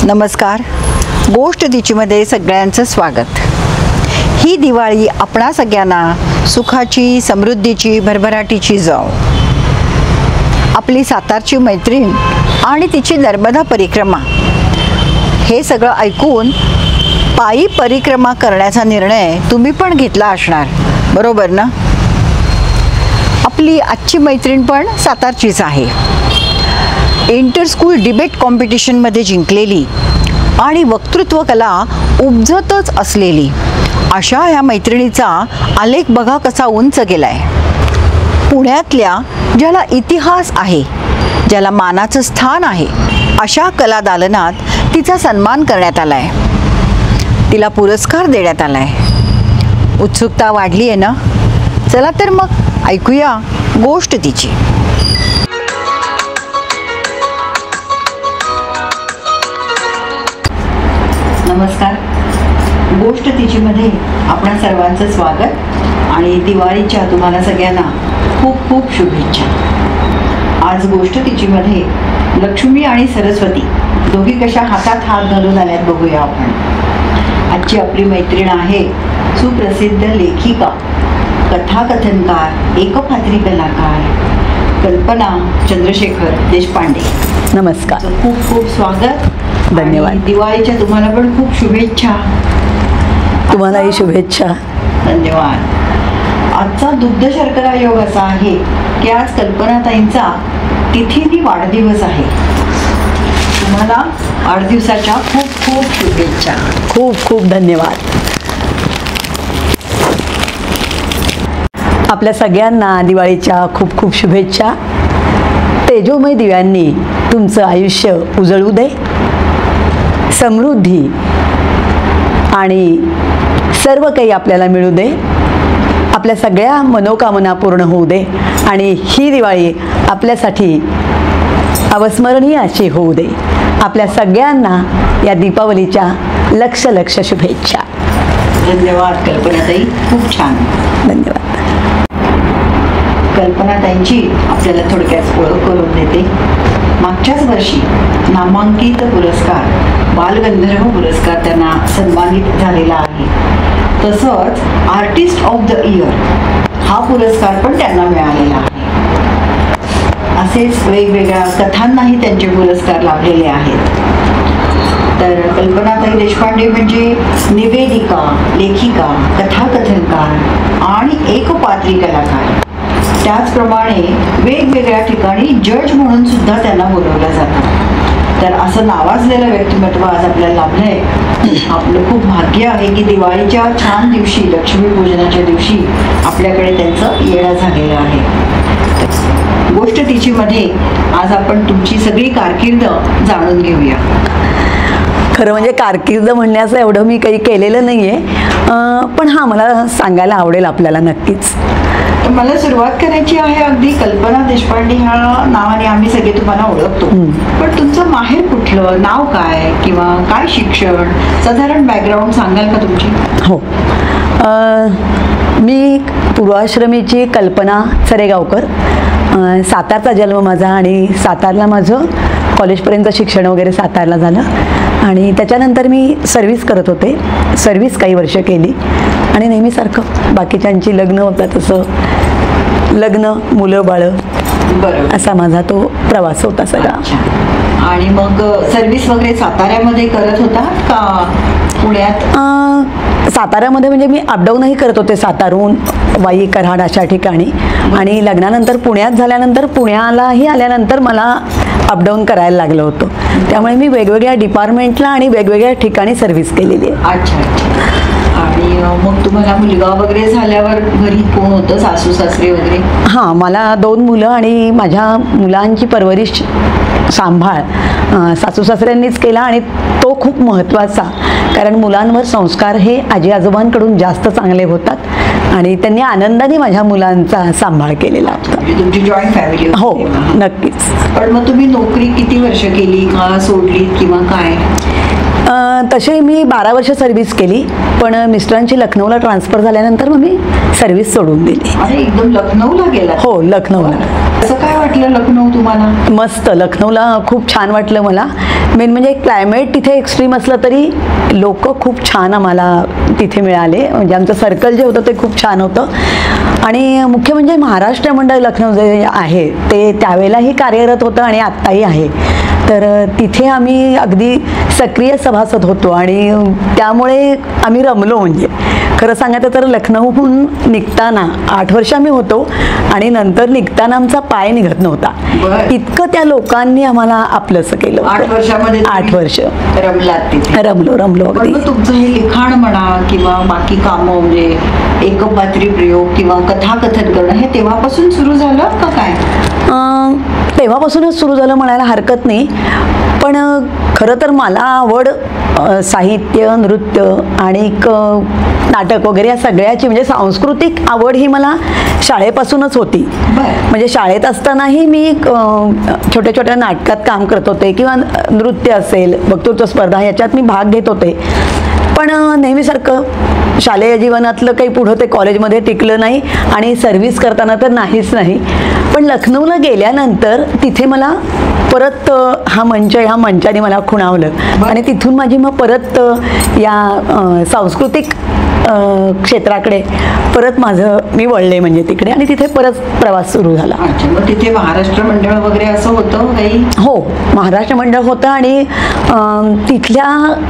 नमस्कार. गोष्ट तिचीमध्ये सगळ्यांचं स्वागत. ही दिवाळी आपणा सगळ्यांना सुखाची, समृद्धीची, भरभराटीची जाओ. आपली सातारची मैत्रीण आणि तिची नर्मदा परिक्रमा हे सगळं ऐकून पायी परिक्रमा करण्याचा निर्णय तुम्ही पण घेतला असणार, बरोबर ना? आपली आजची मैत्रीण पण सातारचीच आहे. इंटर स्कूल डिबेट कॉम्पिटिशनमध्ये जिंकलेली आणि वक्तृत्व कला उपजतच असलेली अशा ह्या मैत्रिणीचा आलेख बघा कसा उंच गेलाय. पुण्यातल्या ज्याला इतिहास आहे, ज्याला मानाचं स्थान आहे, अशा कला दालनात तिचा सन्मान करण्यात आलाय. तिला पुरस्कार देण्यात आलाय. उत्सुकता वाढली आहे ना? चला तर मग ऐकूया गोष्ट तिची. नमस्कार. गोष्ट तिचीमध्ये आपणा सर्वांचं स्वागत आणि दिवाळीच्या तुम्हाला सगळ्यांना खूप खूप शुभेच्छा. आज गोष्ट तिचीमध्ये लक्ष्मी आणि सरस्वती दोघी कशा हातात हात घालून आल्यात बघूया आपण. आजची आपली मैत्रीण आहे सुप्रसिद्ध लेखिका, कथाकथनकार, एकपात्री कलाकार कल्पना चंद्रशेखर देशपांडे. नमस्कार. खूप खूप स्वागत. धन्यवाद. दिवाळीच्या तुम्हाला पण खूप शुभेच्छा. तुम्हालाही शुभेच्छा. धन्यवाद. आजचा दुग्ध शर्करा योग असा आहे की आज कल्पनाताईंचा तिथीनी वाढदिवस आहे. तुम्हाला वाढदिवसाच्या खूप खूप शुभेच्छा. खूप खूप धन्यवाद. आपल्या सगळ्यांना दिवाळीच्या खूप खूप शुभेच्छा. तेजोमय दिव्यांनी तुमचं आयुष्य उजळू दे. समृद्धी आणि सर्व काही आपल्याला मिळू दे. आपल्या सगळ्या मनोकामना पूर्ण होऊ दे आणि ही दिवाळी आपल्यासाठी अविस्मरणीय अशी होऊ दे. आपल्या सगळ्यांना या दीपावलीच्या लक्ष लक्ष शुभेच्छा. धन्यवाद कल्पनाताई. खूप छान. धन्यवाद. कल्पनाताईंची आपल्याला थोडक्यात ओळख करून देते. मागच्याच वर्षी नामांकित पुरस्कार, बालगंधर्व पुरस्कार त्यांना सन्मानित झालेला आहे. तसंच आर्टिस्ट ऑफ द इयर हा पुरस्कार पण त्यांना मिळालेला आहे. असेच वेगवेगळ्या कथांनाही त्यांचे पुरस्कार लाभलेले आहेत. तर कल्पनाताई देशपांडे म्हणजे निवेदिका, लेखिका, कथाकथनकार आणि एकपात्री कलाकार. त्याचप्रमाणे वेगवेगळ्या ठिकाणी जज म्हणून सुद्धा त्यांना बोलवलं जातं. तर असं नावाजलेलं व्यक्तिमत्व आज आपल्याला लाभलंय. आपलं खूप भाग्य आहे की दिवाळीच्या छान दिवशी, लक्ष्मीपूजनाच्या दिवशी आपल्याकडे त्यांचं येणं झालेलं आहे. गोष्ट तिचीमध्ये आज आपण तुमची सगळी कारकीर्द जाणून घेऊया. खरं म्हणजे कारकीर्द म्हणण्याचं एवढं मी काही केलेलं नाही आहे, पण हां, मला सांगायला आवडेल आपल्याला नक्कीच. मला सुरुवात करायची आहे. अगदी कल्पना देशपांडे ह्या नावाने आम्ही सगळे तुम्हाला ओळखतो, पण तुमचं माहेर कुठलं, नाव काय किंवा काय शिक्षण, साधारण बॅकग्राऊंड सांगाल का तुमची? हो. मी पूर्वाश्रमीची कल्पना चरेगावकर. सातारचा जन्म माझा आणि सातारला माझं कॉलेजपर्यंत शिक्षण वगैरे सातारला झालं आणि त्याच्यानंतर मी सर्व्हिस करत होते. सर्व्हिस काही वर्ष केली आणि नेहमीसारखं बाकीच्यांची लग्न होतात तसं लग्न, मुलं बाळं, बरोबर, असा माझा तो प्रवास होता सगळा. आणि मग सर्व्हिस वगैरे साताऱ्यामध्ये करत होता का पुण्यात? साताऱ्यामध्ये म्हणजे मी अपडाऊनही करत होते, सातारहून वाई, कराड अशा ठिकाणी. आणि लग्नानंतर पुण्यात झाल्यानंतर, पुण्यालाही आल्यानंतर मला अपडाऊन करायला लागलं होतं. त्यामुळे मी वेगवेगळ्या डिपार्टमेंटला आणि वेगवेगळ्या ठिकाणी सर्व्हिस केलेली आहे. अच्छा अच्छा. आणि मग तुम्हाला मुलगा वगैरे झाल्यावर घरी कोण होतं, सासू सासरे वगैरे? हां, मला 2 मुलं आणि माझ्या मुलांची परवरिश, सांभाळ सासू सासऱ्यांनीच केला आणि तो खूप महत्त्वाचा. कारण मुलांवर संस्कार हे आजी आजोबांकडून जास्त चांगले होतात आणि त्यांनी आनंदाने माझ्या मुलांचा सांभाळ केलेला होता. तुमची जॉईंट फॅमिली? हो, नक्कीच. पण मग तुम्ही नोकरी किती वर्ष केली का सोडली किंवा काय? तसे मी 12 वर्ष सर्व्हिस केली, पण मिस्टरांची लखनौला ट्रान्सफर झाल्यानंतर मग मी सर्व्हिस सोडून दिली. अरे, एकदम लखनौला गेला? हो, लखनौला. कसं काय वाटलं लखनौ तुम्हाला? मस्त, लखनौला खूप छान वाटलं मला. मेन म्हणजे क्लायमेट तिथे एक्स्ट्रीम असलं तरी लोक खूप छान आम्हाला तिथे मिळाले. म्हणजे आमचं सर्कल जे होतं ते खूप छान होतं. आणि मुख्य म्हणजे महाराष्ट्र मंडळ लखनौ जे आहे ते त्यावेळेलाही कार्यरत होतं आणि आत्ताही आहे. तर तिथे आम्ही अगदी सक्रिय सभासद होतो आणि त्यामुळे आम्ही रमलो. म्हणजे खरं सांगायचं तर लखनौहून निघताना 8 वर्ष आम्ही होतो आणि नंतर निघताना आमचा पाय निघत नव्हता. बरं. इतकं त्या लोकांनी आम्हाला आपलंसं केलं होतं. 8 वर्षामध्ये 8 वर्ष रमलात तिथे. रमलो पण अगदी. मग तुमचं हे लिखाण म्हणा किंवा बाकी कामं म्हणजे एकपात्री प्रयोग किंवा कथाकथन करणं हे तेव्हापासून सुरू झालं का काय? तेव्हापासूनच सुरू झालं म्हणायला हरकत नाही. पण खरं तर मला आवड साहित्य, नृत्य आणि नाटक वगैरे या सगळ्याची म्हणजे सांस्कृतिक आवड ही मला शाळेपासूनच होती. बरं. म्हणजे शाळेत असतानाही मी छोट्या छोट्या नाटकात काम करत होते किंवा नृत्य असेल, वक्तृत्व स्पर्धा याच्यात मी भाग घेत होते. पण नेहमीसारखं शालेय जीवनातलं काही पुढं ते कॉलेजमध्ये टिकलं नाही आणि सर्व्हिस करताना तर नाहीच नाही. पण लखनौला गेल्यानंतर तिथे मला परत ह्या मंचाने मला खुणावलं आणि तिथून माझी मग परत या सांस्कृतिक क्षेत्राकडे परत मी वळले म्हणजे तिकडे आणि तिथे परत प्रवास सुरू झाला. अच्छा, मग तिथे महाराष्ट्र मंडळ वगैरे असं होतं काही? हो, महाराष्ट्र मंडळ होतं आणि तिथल्या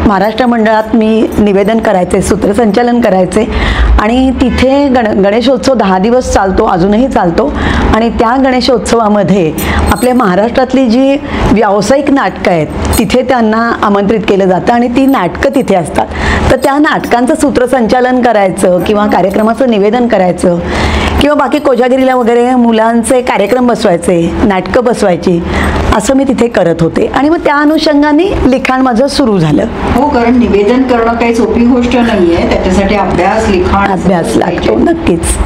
महाराष्ट्र मंडळात मी निवेदन करायचे, सूत्रसंचालन करायचे आणि तिथे गणेशोत्सव 10 दिवस चालतो, अजूनही चालतो. आणि त्या गणेशोत्सवामध्ये आपल्या महाराष्ट्रातली जी व्यावसायिक नाटकं आहेत तिथे त्यांना आमंत्रित केलं जातं आणि ती नाटकं तिथे असतात. तर त्या नाटकांचं सूत्रसंचालन करायचं किंवा कार्यक्रमाचं निवेदन करायचं किंवा बाकी कोजागिरीला वगैरे मुलांचे कार्यक्रम बसवायचे, नाटकं बसवायची, असं मी तिथे करत होते. आणि मग त्या अनुषंगाने लिखाण माझं सुरू झालं. हो, कारण निवेदन करणं काही सोपी गोष्ट नाहीये, त्याच्यासाठी अभ्यास लागतो. नक्कीच.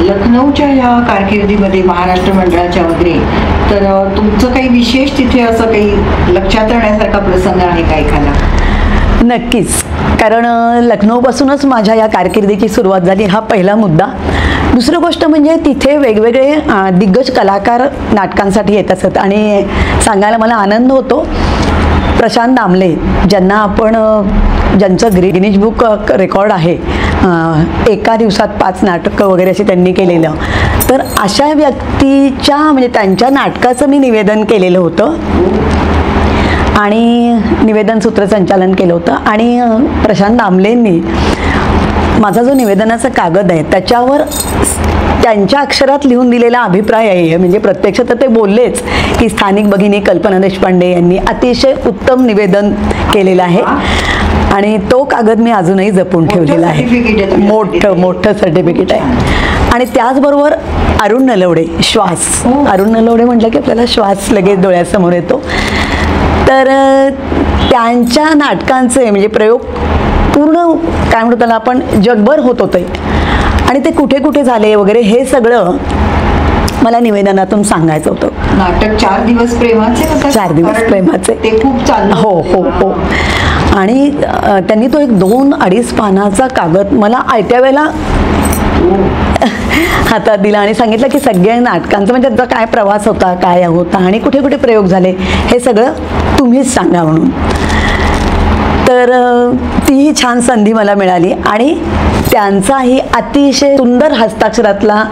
लखनौच्या ह्या कारकिर्दीमध्ये महाराष्ट्र मंडळाच्या वगैरे तर तुमचं काही विशेष तिथे असं काही लक्षात राहण्यासारखा प्रसंग आहे का एखादा? नक्कीच, कारण लखनौपासूनच माझ्या या कारकिर्दीची सुरुवात झाली, हा पहिला मुद्दा. दुसरी गोष्ट म्हणजे तिथे वेगवेगळे दिग्गज कलाकार नाटकांसाठी येत असत आणि सांगायला मला आनंद होतो. प्रशांत दामले ज्यांचं गिनीज बुक रेकॉर्ड आहे, एका दिवसात 5 नाटकं वगैरे अशी त्यांनी केलेलं. तर अशा व्यक्तीच्या म्हणजे त्यांच्या नाटकाचं मी निवेदन केलेलं होतं आणि निवेदन सूत्रसंचालन केलं होतं. आणि प्रशांत दामलेंनी माझा जो निवेदनाचा कागद आहे त्याच्यावर त्यांच्या अक्षरात लिहून दिलेला अभिप्राय आहे. म्हणजे प्रत्यक्ष तर ते बोललेच की स्थानिक भगिनी कल्पना देशपांडे यांनी अतिशय उत्तम निवेदन केलेलं आहे आणि तो कागद मी अजूनही जपून ठेवलेला आहे. मोठं सर्टिफिकेट आहे. आणि त्याचबरोबर अरुण नलवडे, श्वास. अरुण नलवडे म्हटलं की आपल्याला श्वास लगेच डोळ्यासमोर येतो. तर त्यांच्या नाटकांचे म्हणजे प्रयोग पूर्ण काय म्हणतो त्याला आपण जगभर होत होते आणि ते कुठे कुठे झाले वगैरे हे सगळं मला निवेदनातून सांगायचं होतं. नाटक 4 दिवस प्रेमाचे. 4 दिवस प्रेमाचे ते खूप चाललं. हो. आणि त्यांनी तो एक 2-2.5 पानाचा कागद मला आयत्या वेळेला हातात दिला आणि सांगितलं की सगळ्या नाटकांचा म्हणजे त्यांचा काय प्रवास होता, काय होता आणि कुठे कुठे प्रयोग झाले हे सगळं तुम्हीच सांगा म्हणून. तर तीही छान संधी मला मिळाली आणि त्यांचाही अतिशय सुंदर हस्ताक्षरातला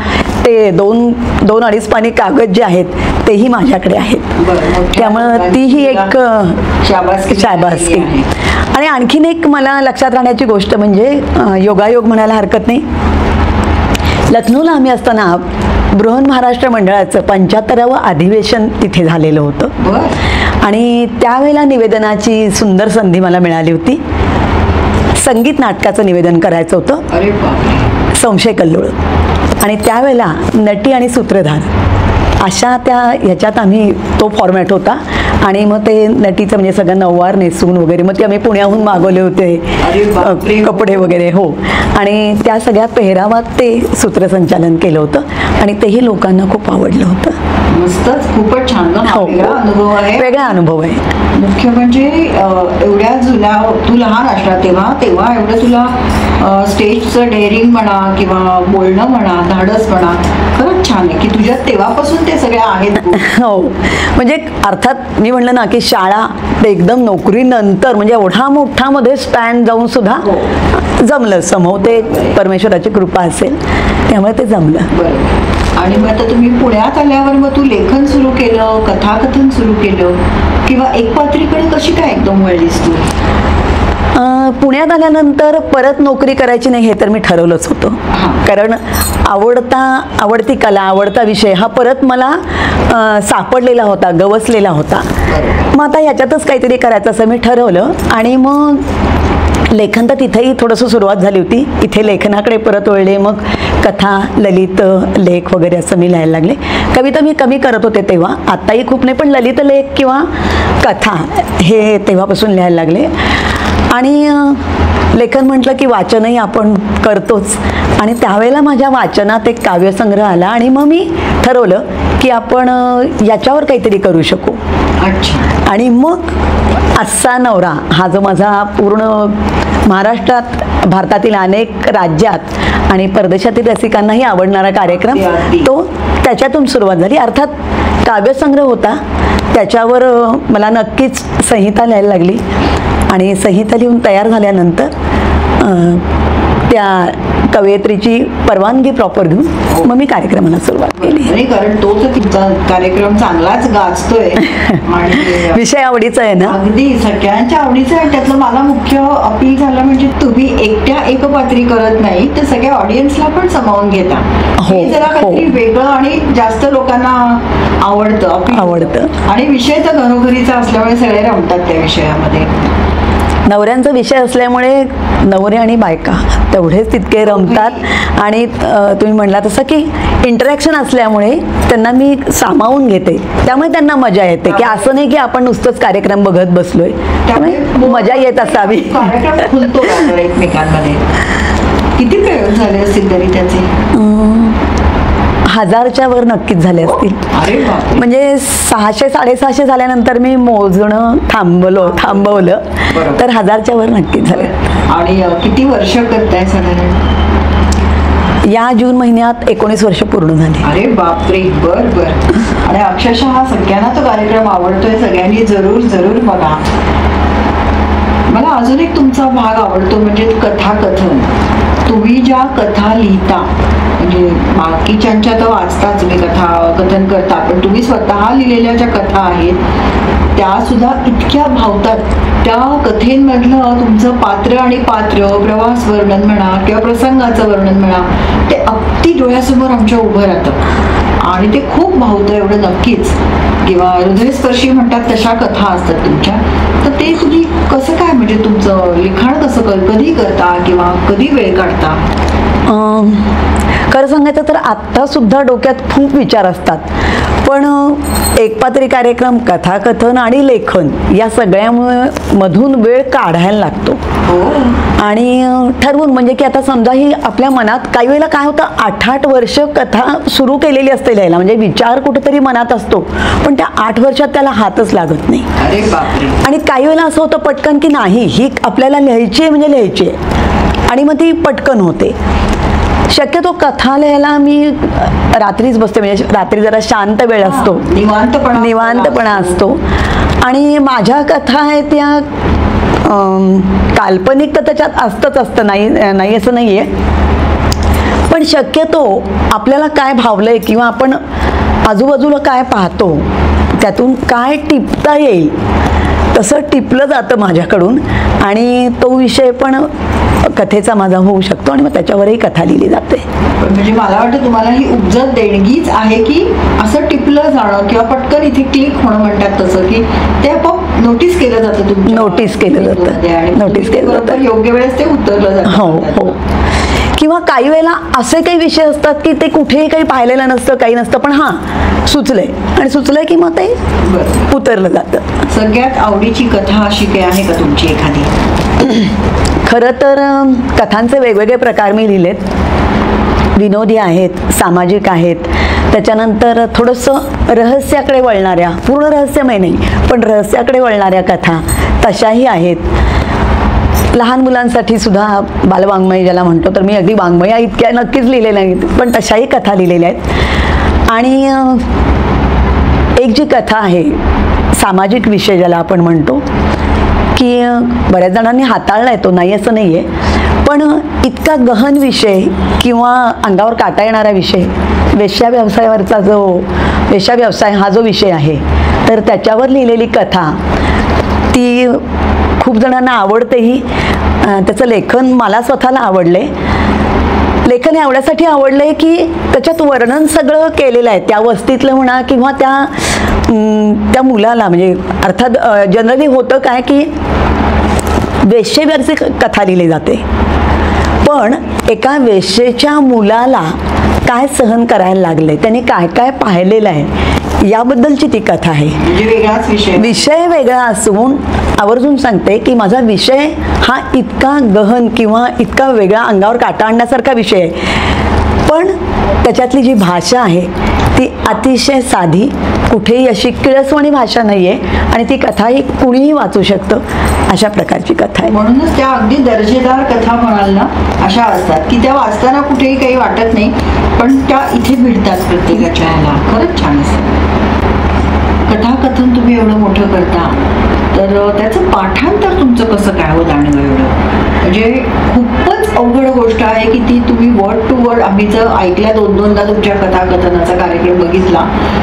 ते 2-2.5 पानी कागद जे आहेत तेही माझ्याकडे आहेत. त्यामुळं तीही एक शाबासकी. आणि आणखीन एक मला लक्षात राहण्याची गोष्ट म्हणजे योगायोग म्हणायला हरकत नाही, लखनौला आम्ही असताना बृहन महाराष्ट्र मंडळाचं 75वं अधिवेशन तिथे झालेलं होतं आणि त्यावेळेला निवेदनाची सुंदर संधी मला मिळाली होती. संगीत नाटकाचं निवेदन करायचं होतं, संशय कल्लोळ. आणि त्यावेळेला नटी आणि सूत्रधार अशा ह्याच्यात आम्ही तो फॉर्मॅट होता आणि मग ते नटीचं म्हणजे सगळं नऊवार नेसून वगैरे मग ते आम्ही पुण्याहून मागवले अरे बापरे. होते कपडे वगैरे. हो, आणि त्या सगळ्या पेहरावात ते सूत्रसंचालन केलं होतं आणि तेही लोकांना खूप आवडलं होतं. मस्तच, खूपच छान ना. हा हो, वेगळा अनुभव आहे. वेगळा अनुभव आहे. मुख्य म्हणजे एवढ्या जुन्या, तू लहान असणार तेव्हा एवढं तुला स्टेजचं डेअरिंग म्हणा किंवा बोलणं म्हणा, धाडस म्हणा, खरंच छान आहे की तुझ्यात तेव्हापासून ते सगळे आहेत गुण. हो, म्हणजे अर्थात मी म्हणलं ना की शाळा ते एकदम नोकरीनंतर म्हणजे एवढा मोठा मध्ये स्पॅन जाऊन सुद्धा जमलं. समोर ते परमेश्वराची कृपा असेल त्यामुळे ते जमलं. बरं. आणि मग आता तुम्ही पुण्यात आल्यावर मग तू लेखन सुरू केलं, कथाकथन सुरू केलं, किंवा एकपात्रीकडे कशी काय एकदम वळलीस तू? पुण्यात आल्यानंतर परत नोकरी करायची नाही हे तर मी ठरवलंच होतं. कारण आवडती कला, आवडता विषय हा परत मला सापडलेला होता, गवसलेला होता. मग आता ह्याच्यातच काहीतरी करायचं असं मी ठरवलं आणि मग लेखन तर तिथेही थोडंसं सुरुवात झाली होती. इथे लेखनाकडे परत वळले. मग कथा, ललित लेख वगैरे असं मी लिहायला लागले. कविता मी कमी करत होते तेव्हा, आत्ताही खूप नाही, पण ललित लेख किंवा कथा हे तेव्हापासून लिहायला लागले. आणि लेखन म्हटलं की वाचनही आपण करतोच आणि त्यावेळेला माझ्या वाचनात एक काव्यसंग्रह आला आणि मग मी ठरवलं की आपण याच्यावर काहीतरी करू शकू. अच्छा. आणि मग असा नवरा हा जो माझा पूर्ण महाराष्ट्रात, भारतातील अनेक राज्यात आणि परदेशातील रसिकांनाही आवडणारा कार्यक्रम, तो त्याच्यातून सुरुवात झाली. अर्थात काव्यसंग्रह होता, त्याच्यावर मला नक्कीच संहिता लिहायला लागली आणि संहिता लिहून तयार झाल्यानंतर त्या कवयित्रीची परवानगी प्रॉपर घेऊन मग मी कार्यक्रमाला सुरुवात केली. नाही, कारण तो तर तुमचा कार्यक्रम चांगलाच गाजतोय आणि विषय आवडीचा आहे ना. अगदी सगळ्यांच्या आवडीचं आहे. त्यातलं मला मुख्य अपील झालं म्हणजे तुम्ही एकट्या एकपात्री करत नाही, तर सगळ्या ऑडियन्सला पण सामावून घेता. हो, हे जरा काहीतरी वेगळं आणि जास्त लोकांना आवडतं. आणि विषय तर घरोघरीचा असल्यामुळे सगळे रमतात त्या विषयामध्ये. नवऱ्यांचा विषय असल्यामुळे नवरे आणि बायका तेवढेच तितके रमतात आणि तुम्ही म्हणला तसं की इंटरॅक्शन असल्यामुळे त्यांना मी सामावून घेते, त्यामुळे त्यांना मजा येते. की असं नाही की आपण नुसतंच कार्यक्रम बघत बसलोय, त्यामुळे मजा येत असावी. कार्यक्रम खुलतो एकमेकांमध्ये. किती प्रयोग झाले असतील तरी त्याचे? 1000च्या वर नक्कीच झाले असतील. अरे बापरे. म्हणजे 600-650 झाल्यानंतर मी मोजणं थांबवलं, तर 1000च्या वर नक्कीच झाले. आणि किती वर्ष करताय साधारण? या जून महिन्यात 19 वर्ष पूर्ण झाली. अरे बापरे. बर. आणि अक्षरशः हा सगळ्यांना तो कार्यक्रम आवडतोय, सगळ्यांनी जरूर बघा. मला अजून एक तुमचा भाग आवडतो म्हणजे कथाकथन. तुम्ही ज्या कथा लिहिता, म्हणजे बाकीच्यांच्या तर वाचताच तुम्ही कथाकथन करता, पण तुम्ही स्वतः लिहिलेल्या ज्या कथा आहेत त्या सुद्धा इतक्या भावतात. त्या कथेंमधलं तुमचं पात्र आणि प्रवास वर्णन म्हणा किंवा प्रसंगाचं वर्णन म्हणा, ते अगदी डोळ्यासमोर आमच्या उभं राहतं आणि ते खूप भावतं एवढं नक्कीच. किंवा हृदयस्पर्शी म्हणतात तशा कथा असतात तुमच्या. तर ते तुम्ही कसं काय, म्हणजे तुमचं लिखाण कसं कधी करता किंवा कधी वेळ काढता? खरं सांगायचं तर आत्तासुद्धा डोक्यात खूप विचार असतात, पण एकपात्री कार्यक्रम, कथाकथन आणि लेखन या सगळ्यामुळे मधून वेळ काढायला लागतो. आणि ठरवून म्हणजे की आता समजा ही आपल्या मनात काही वेळेला काय होतं, 8 वर्ष कथा सुरू केलेली असते लिहायला, म्हणजे विचार कुठेतरी मनात असतो पण त्या 8 वर्षात त्याला हातच लागत नाही. आणि काही वेळेला असं होतं पटकन की नाही ही आपल्याला लिहायची आहे म्हणजे लिहायची आहे आणि मग ती पटकन होते. शक्यतो कथा लिहायला मी रात्रीच बसते, म्हणजे रात्री जरा शांत वेळ असतो, निवांतपणा असतो. आणि माझ्या कथा आहेत त्या काल्पनिक तर त्याच्यात असतं, नाही असं नाही आहे, पण शक्यतो आपल्याला काय भावलंय किंवा आपण आजूबाजूला काय पाहतो त्यातून काय टिपता येईल तसं टिपलं जातं माझ्याकडून आणि तो विषय पण कथेचा माझा होऊ शकतो आणि मग त्याच्यावरही कथा लिहिली जाते. म्हणजे मला वाटतं तुम्हाला ही उपजत देणगीच आहे की असं टिपलं जाणं किंवा पटकन इथे क्लिक होणं म्हणतात तसं, की ते आपण नोटीस केलं जातं तुमच्या, नोटीस केलं जातं योग्य वेळेस ते उतरलं जातं. हो. किंवा काही वेळेला असे काही विषय असतात की ते कुठेही काही पाहिलेलं नसतं, काही नसतं, पण हां सुचलंय आणि सुचलंय की मग ते उतरलं जातं. सगळ्यात आवडीची कथा अशी काही आहे का तुमची एखादी? खरं तर कथांचे वेगवेगळे प्रकार मी लिहिलेत. विनोदी आहेत, सामाजिक आहेत, त्याच्यानंतर थोडंसं रहस्याकडे वळणाऱ्या, पूर्ण रहस्यमय नाही पण रहस्याकडे वळणाऱ्या कथा तशाही आहेत. लहान मुलांसाठी सुद्धा बालवाङ्मय ज्याला म्हणतो, तर मी अगदी वाङ्मया इतक्या नक्कीच लिहिलेल्या नाहीत पण तशाही कथा लिहिलेल्या आहेत. आणि एक जी कथा आहे सामाजिक विषय ज्याला आपण म्हणतो की बऱ्याच जणांनी हाताळला आहे तो, नाही असं नाही आहे, पण इतका गहन विषय किंवा अंगावर काटा येणारा विषय, वेश्या व्यवसायावरचा जो वेश्या व्यवसाय हा जो विषय आहे, तर त्याच्यावर लिहिलेली कथा ती खूप जणांना आवडतेही. त्याचं लेखन मला स्वतःला आवडले. लेखन हे एवढ्यासाठी आवडलं आहे की त्याच्यात वर्णन सगळं केलेलं आहे त्या वस्तीतलं म्हणा किंवा त्या मुलाला, म्हणजे अर्थात जनरली होतं काय की वेश्येवरची कथा लिहिली जाते, पण एका वेश्येच्या मुलाला काय सहन करायला लागले, त्यांनी काय काय पाहिलेलं आहे याबद्दलची ती कथा आहे. म्हणजे वेगळाच विषय वेगळा असून आवर्जून सांगते की माझा विषय हा इतका गहन किंवा इतका वेगळा अंगावर काटा आणण्यासारखा विषय आहे, पण त्याच्यातली जी भाषा आहे ती अतिशय साधी, कुठेही अशी किळसवाणी भाषा नाही आहे आणि ती कथा ही कुणीही वाचू शकतं अशा प्रकारची कथा आहे. म्हणूनच त्या अगदी दर्जेदार कथा म्हणाल ना अशा असतात की त्या वाचताना कुठेही काही वाटत नाही, पण त्या इथे भिडतात प्रत्येकाच्या ह्याला. खरंच छान असतं. कथाकथन तुम्ही एवढं मोठं करता, तर त्याचं पाठांतर तुमचं कसं काय होत आणि एवढं, म्हणजे खूपच अवघड गोष्ट आहे की ती तुम्ही वर्ड टू वर्ड, आम्ही जर ऐकल्या 2-2दा तुमच्या कथाकथनाचा कार्यक्रम बघितला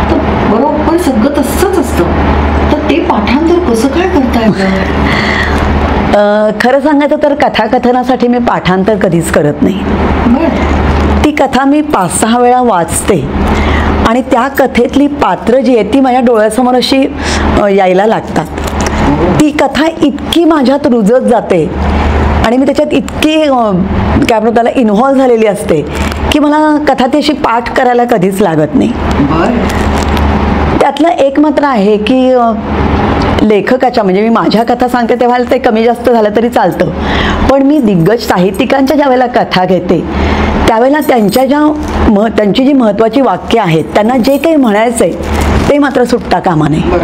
तर बरोबर सगळं तसंच असतं, तर ते पाठांतर कसं काय करता येतं? खरं सांगायचं तर कथाकथनासाठी मी पाठांतर कधीच करत नाही. ती कथा मी 5-6 वेळा वाचते आणि त्या कथेतली पात्र जी आहेत ती माझ्या डोळ्यासमोर अशी यायला लागतात. ती कथा इतकी माझ्यात रुजत जाते आणि मी त्याच्यात इतकी काय म्हणतो त्याला इन्व्हॉल्व झालेली असते की मला कथा ती अशी पाठ करायला कधीच लागत नाही. त्यातलं एक मात्र आहे की लेखकाच्या, म्हणजे मी माझ्या कथा सांगते तेव्हा ते कमी जास्त झालं तरी चालतं, पण मी दिग्गज साहित्यिकांच्या ज्या वेळेला कथा घेते त्यावेळेला त्यांची जी महत्त्वाची वाक्य आहेत, त्यांना जे काही म्हणायचं आहे ते मात्र सुटता कामा नये.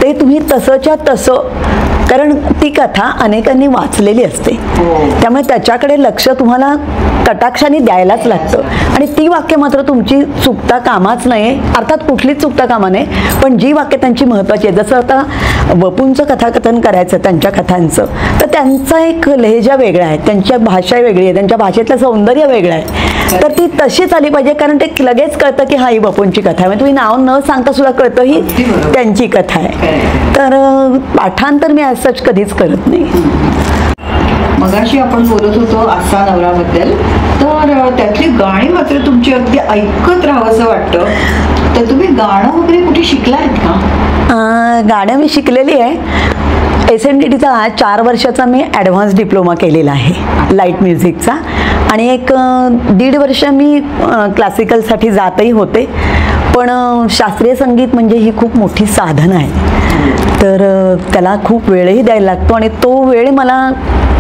ते तुम्ही तसंच्या तसं, कारण ती कथा अनेकांनी वाचलेली असते, त्यामुळे त्याच्याकडे लक्ष तुम्हाला कटाक्षाने द्यायलाच लागतं आणि ती वाक्य मात्र तुमची चुकता कामाच नाही. अर्थात कुठलीच चुकता कामा नये, पण जी वाक्य त्यांची महत्त्वाची आहे, जसं आता वपूंचं कथाकथन करायचं त्यांच्या कथांचं, तर त्यांचा एक लहेजा वेगळा आहे, त्यांच्या भाषा वेगळी आहे, त्यांच्या भाषेतलं सौंदर्य वेगळं आहे, तर ती तशीच आली पाहिजे, कारण ते लगेच कळतं की हा ही वपूंची कथा आहे. म्हणजे तुम्ही नाव न सांगता सुद्धा कळतं ही त्यांची कथा आहे. तर पाठांतर मी सच कधीच करत नाही. मगाशी आपण बोलत होतो आस्था नवराबद्दल, तर त्यातली गाणी मात्र तुमची अगदी ऐकत राहावंसं वाटतं, तर तुम्ही गाणं वगैरे कुठे शिकलात का? गाणं मी शिकलेली आहे. SNDTचा 4 वर्षाचा मी ॲडव्हान्स डिप्लोमा केलेला आहे लाईट म्युझिकचा, आणि 1.5 वर्ष मी क्लासिकलसाठी जातही होते, पण शास्त्रीय संगीत म्हणजे ही खूप मोठी साधना आहे, तर त्याला खूप वेळही द्यायला लागतो आणि तो वेळ मला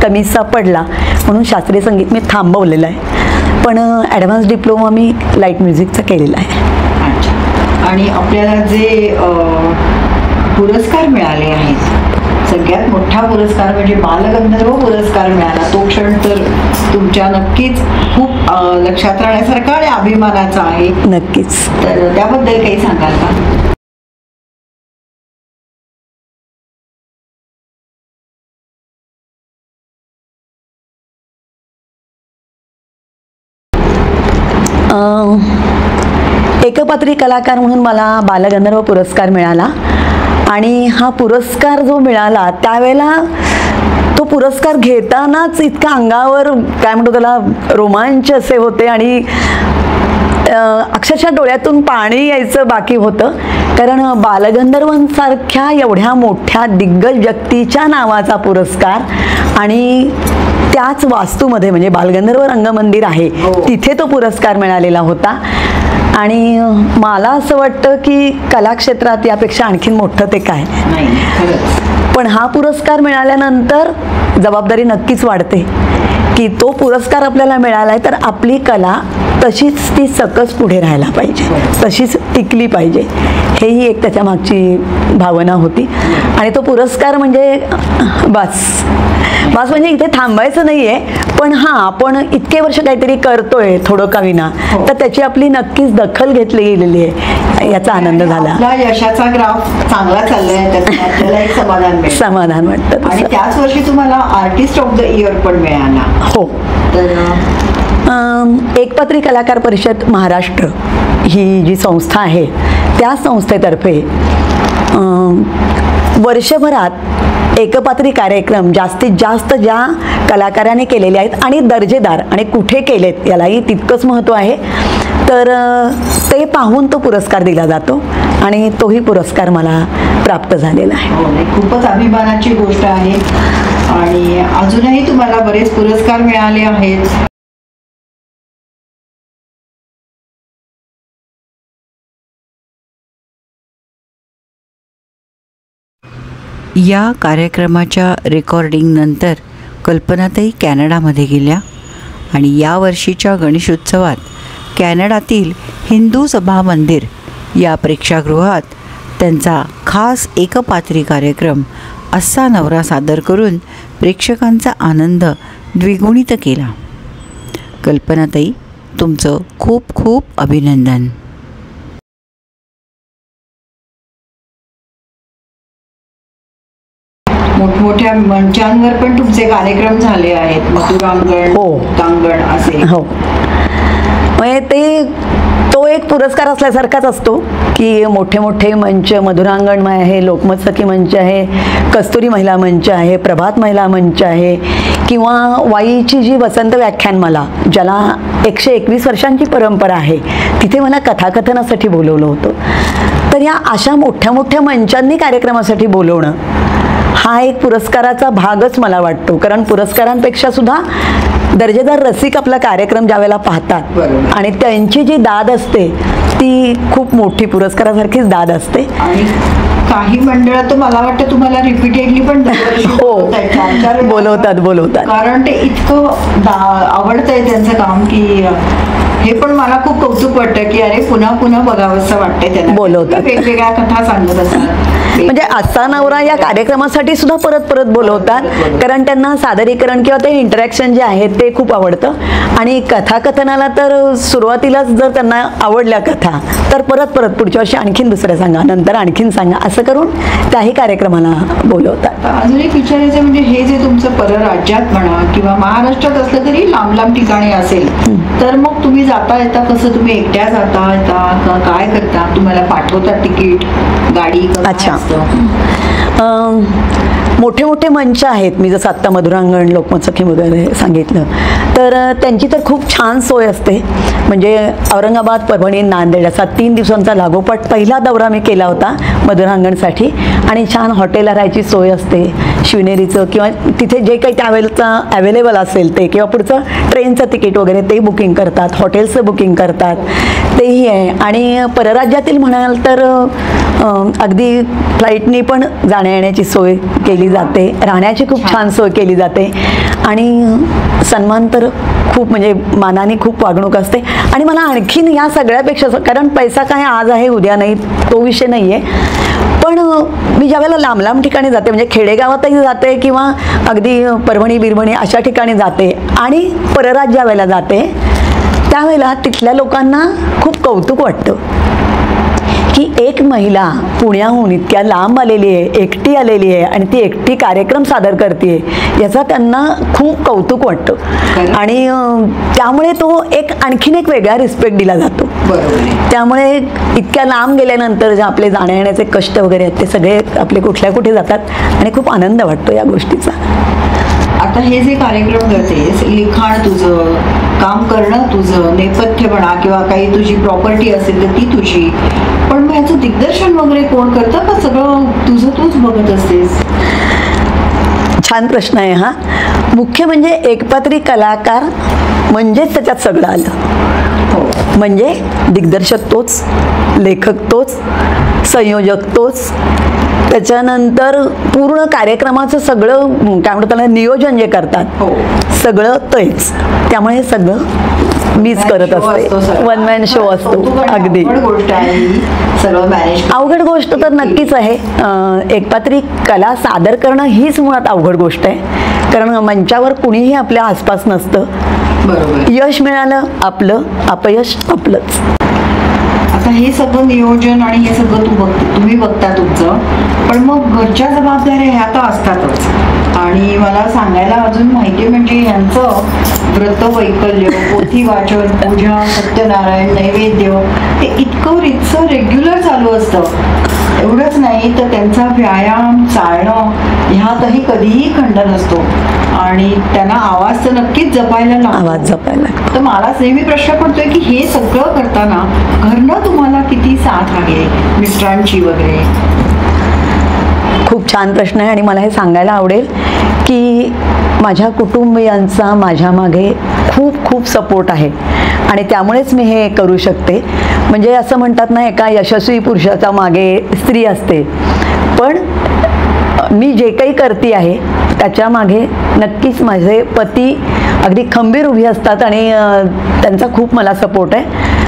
कमीचा पडला म्हणून शास्त्रीय संगीत मी थांबवलेलं आहे, पण ॲडव्हान्स डिप्लोमा मी लाईट म्युझिकचा केलेला आहे. अच्छा. आणि आपल्याला जे पुरस्कार मिळाले आहेत, सगळ्यात मोठा पुरस्कार म्हणजे बालगंधर्व पुरस्कार मिळाला, तो क्षण तर तुमच्या नक्कीच खूप लक्षात राहण्यासारखा आणि अभिमानाचा आहे. नक्कीच. तर त्याबद्दल काही सांगाल का? एकपात्री कलाकार म्हणून मला बालगंधर्व पुरस्कार मिळाला आणि हा पुरस्कार जो मिळाला त्यावेळेला तो पुरस्कार घेतानाच इतका अंगावर काय म्हणतो त्याला रोमांच असे होते आणि अक्षरशः डोळ्यातून पाणी यायचं बाकी होतं, कारण बालगंधर्वांसारख्या एवढ्या मोठ्या दिग्गज व्यक्तीच्या नावाचा पुरस्कार आणि त्याच वास्तूमध्ये म्हणजे बालगंधर्व रंगमंदिर आहे हो. तिथे तो पुरस्कार मिळालेला होता. आणि मला असं वाटतं की कलाक्षेत्रात यापेक्षा आणखीन मोठं ते काय. नाही खरंच. पण हा पुरस्कार मिळाल्यानंतर जबाबदारी नक्कीच वाढते की तो पुरस्कार आपल्याला मिळाला आहे तर आपली कला तशीच ती सकस पुढे राहायला पाहिजे, तशीच टिकली पाहिजे. हेही एक त्याच्या मागची भावना होती. आणि तो पुरस्कार म्हणजे बस म्हणजे इथे थांबायचं नाही आहे, पण हां आपण इतके वर्ष काहीतरी करतोय थोडं का विना, तर त्याची आपली नक्कीच दखल घेतली गेलेली आहे याचा आनंद झाला. आपला यशाचा ग्राफ चांगला चाललाय त्याचं आपल्याला एक समाधान मिळतं. समाधान वाटतं. आणि त्याच वर्षी तुम्हाला आर्टिस्ट ऑफ द इयर पण मिळाला. हो. तर एकपात्री कलाकार परिषद महाराष्ट्र ही जी संस्था आहे त्या संस्थेतर्फे वर्षभरात एकपात्री कार्यक्रम जास्तीत जास्त ज्या कलाकारांनी केलेले आहेत आणि दर्जेदार आणि कुठे केलेत यालाही तितकंच महत्त्व आहे. तर ते पाहून तो पुरस्कार दिला जातो आणि तोही पुरस्कार मला प्राप्त झालेला आहे. हो नाही, खूपच अभिमानाची गोष्ट आहे. आणि अजूनही तुम्हाला बरेच पुरस्कार मिळाले आहेत. या कार्यक्रमाच्या रेकॉर्डिंगनंतर कल्पनाताई कॅनडामध्ये गेल्या आणि यावर्षीच्या गणेशोत्सवात कॅनडातील हिंदू सभा मंदिर या प्रेक्षागृहात त्यांचा खास एकपात्री कार्यक्रम असा नवरा सादर करून प्रेक्षकांचा आनंद द्विगुणित केला. कल्पनाताई, तुमचं खूप खूप अभिनंदन. मोठमोठ्या मंचांवर पण तुमचे कार्यक्रम झाले आहेत. मधुरांगण, हो. तांगण असे. हो. म्हणजे तो एक पुरस्कार असल्यासारखाच असतो की मोठे मोठे मंच, मधुरांगण आहे, लोकमत सखी मंच आहे, कस्तुरी महिला मंच आहे, प्रभात महिला मंच आहे, किंवा वाईची जी वसंत व्याख्यानमाला ज्याला 121 वर्षांची परंपरा आहे तिथे मला कथाकथनासाठी बोलवलं होतं. तर या अशा मोठ्या मोठ्या मंचांनी कार्यक्रमासाठी बोलवणं हा एक पुरस्काराचा भागच मला वाटतो. कारण पुरस्कारांपेक्षा सुद्धा दर्जेदार रसिक आपला कार्यक्रम ज्यावेळेला पाहतात बरोबर. आणि त्यांची जी दाद असते ती खूप मोठी पुरस्कारासारखीच दाद असते. आणि काही मंडळ तर मला वाटतं तुम्हाला रिपीटेडली पण दरवर्षी हो. बोलवतात. कारण ते इतकं आवडतंय त्यांचं काम की हे पण मला खूप कौतुक वाटतं की अरे पुन्हा पुन्हा बघावंसं वाटतंय त्यांना. बोलवतात. वेगवेगळ्या कथा सांगत असतात. म्हणजे असा नवरा या कार्यक्रमासाठी सुद्धा परत परत बोलवतात कारण त्यांना सादरीकरण किंवा ते इंटरॅक्शन जे आहे ते खूप आवडतं. आणि कथाकथनाला तर सुरुवातीलाच जर त्यांना आवडल्या कथा तर परत परत पुढच्या वर्षी आणखीन दुसऱ्या सांगा, नंतर आणखीन सांगा, असं करून त्याही कार्यक्रमाला बोलवतात. अजून एक विचारायचं म्हणजे हे जे तुमचं परराज्यात म्हणा किंवा महाराष्ट्रात असलं तरी लांब लांब ठिकाणी असेल तर मग तुम्ही जाता येता कसं? तुम्ही एकट्या जाता येता काय करता? तुम्हाला पाठवतात तिकीट, गाडी? अच्छा. मोठे मोठे मंच आहेत, मी जसं आत्ता मधुरांगण, लोकमत सखी वगैरे सांगितलं, तर त्यांची तर खूप छान सोय असते. म्हणजे औरंगाबाद, परभणी, नांदेड असा 3 दिवसांचा लागोपाठ पहिला दौरा मी केला होता मधुरांगणसाठी. आणि छान हॉटेलला राहायची सोय असते, शिवनेरीचं किंवा तिथे जे काही त्यावेळेचं अवेलेबल असेल ते, किंवा पुढचं ट्रेनचं तिकीट वगैरे ते बुकिंग करतात, हॉटेल्सचं बुकिंग करतात, तेही आहे. आणि परराज्यातील म्हणाल तर अगदी फ्लाईटनी पण जाण्या येण्याची सोय केली जाते, राहण्याची खूप छान सोय केली जाते. आणि सन्मान तर खूप म्हणजे मानाने खूप वागणूक असते. आणि मला आणखीन या सगळ्यापेक्षा, कारण पैसा काय आज आहे उद्या नाही तो विषय नाही आहे, पण मी ज्यावेळेला लांब लांब ठिकाणी जाते म्हणजे खेडेगावातही जाते किंवा अगदी परभणी बिरभणी अशा ठिकाणी जाते आणि परराज्य ज्यावेळेला जाते त्यावेळेला तिथल्या लोकांना खूप कौतुक वाटतं की एक महिला पुण्याहून इतक्या लांब आलेली आहे, एकटी आलेली आहे आणि ती एकटी कार्यक्रम सादर करते, याचा त्यांना खूप कौतुक वाटतं. आणि त्यामुळे तो एक आणखीन एक वेगळा रिस्पेक्ट दिला जातो. त्यामुळे इतक्या लांब गेल्यानंतर जे आपले जाण्या येण्याचे कष्ट वगैरे आहेत ते सगळे आपले कुठल्या कुठे जातात आणि खूप आनंद वाटतो या गोष्टीचा. आता हे जे कार्यक्रम करतेस, लिखाण तुझं, काम करणं तुझं, नेपथ्य म्हणा किंवा काही तुझी प्रॉपर्टी असेल तर ती तुझी, पण मग याचं दिग्दर्शन वगैरे कोण करतं का सगळं तुझं तूच बघत असतेस? छान प्रश्न आहे हा. मुख्य म्हणजे एकपात्री कलाकार म्हणजेच त्याच्यात सगळं आलं. हो. म्हणजे दिग्दर्शक तोच, लेखक तोच, संयोजक तोच, त्याच्यानंतर पूर्ण कार्यक्रमाचं सगळं काय म्हणतात त्याला नियोजन जे करतात हो. सगळं तेच. त्यामुळे सगळं मीच करत असते. वन मॅन शो असतो. अगदी अवघड गोष्ट आहे ही, सगळं मॅनेज. अवघड गोष्ट तर नक्कीच आहे. एकपात्री कला सादर करणं हीच मुळात अवघड गोष्ट आहे, कारण मंचावर कुणीही आपल्या आसपास नसतं. बरोबर. यश मिळालं आपलं, अपयश आपलंच. आता हे सगळं नियोजन आणि हे सगळं तुम्ही बघता तुमचं, पण मग घरच्या जबाबदाऱ्या ह्या तर असतातच. आणि मला सांगायला अजून माहिती म्हणजे यांचं व्रत वैकल्य, पोथी वाचन, पूजा, सत्यनारायण, नैवेद्य हे इतकं रितसर रेग्युलर चालू असतं. एवढंच नाही तर त्यांचा व्यायाम, चालणं ह्यातही कधीही खंड नसतो. आणि त्यांना आवाज तर नक्कीच जपायला लागतो. आवाज जपायला लागतो. तर मला नेहमी प्रश्न पडतोय की हे सगळं करताना घरनं तुम्हाला किती साथ आहे, मिस्टरांची वगैरे? खूप छान प्रश्न आहे आणि मला हे सांगायला आवडेल की माझ्या कुटुंबियांचा माझ्या मागे खूप खूप सपोर्ट आहे आणि त्यामुळेच मी हे करू शकते. म्हणजे असं म्हणतात ना, एका यशस्वी पुरुषाच्या मागे स्त्री असते, पण मी जे काही करते आहे त्याच्या मागे नक्कीच माझे पती अगदी खंबीर उभी असतात आणि त्यांचा खूप मला सपोर्ट आहे.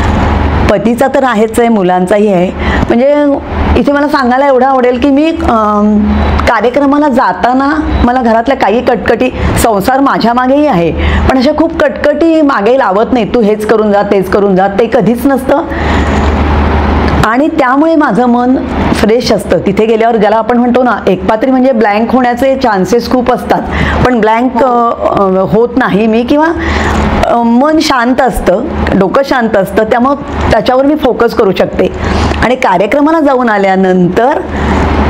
पतीचा तर आहेच आहे, मुलांचाही आहे. म्हणजे इथे मला सांगायला एवढं आवडेल की मी कार्यक्रमाला जाताना मला घरातल्या काही कटकटी, संसार माझ्या मागेही आहे, पण अशा खूप कटकटी मागे लावत नाही. तू हेच करून जा, तेच करून जा, ते कधीच नसतं. आणि त्यामुळे माझं मन फ्रेश असतं. तिथे गेल्यावर ज्याला आपण म्हणतो ना, एकपात्री म्हणजे ब्लँक होण्याचे चान्सेस खूप असतात, पण ब्लँक होत नाही मी, किंवा मन शांत असतं, डोकं शांत असतं, त्यामुळं त्याच्यावर मी फोकस करू शकते. आणि कार्यक्रमाला जाऊन आल्यानंतर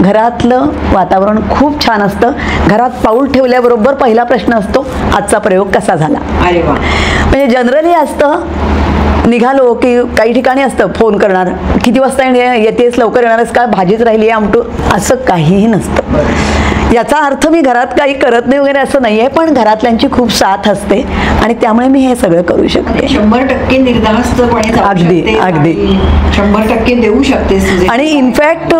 घरातलं वातावरण खूप छान असतं. घरात पाऊल ठेवल्याबरोबर पहिला प्रश्न असतो, आजचा प्रयोग कसा झाला. अरे वा. म्हणजे जनरली असतं, निघालो की काही ठिकाणी असतं फोन करणार, किती वाजता येतेस, लवकर येणारच का, भाजीच राहिली आहे, आमटू, असं काहीही नसतं. याचा अर्थ मी घरात काही करत नाही वगैरे असं नाही आहे, पण घरातल्यांची खूप साथ असते आणि त्यामुळे मी हे सगळं करू शकते. 100% निर्धास्तपणे जाऊ अगदी, शकतेस अगदी. आणि 100% देऊ शकतेस तुझे. आणि इनफॅक्ट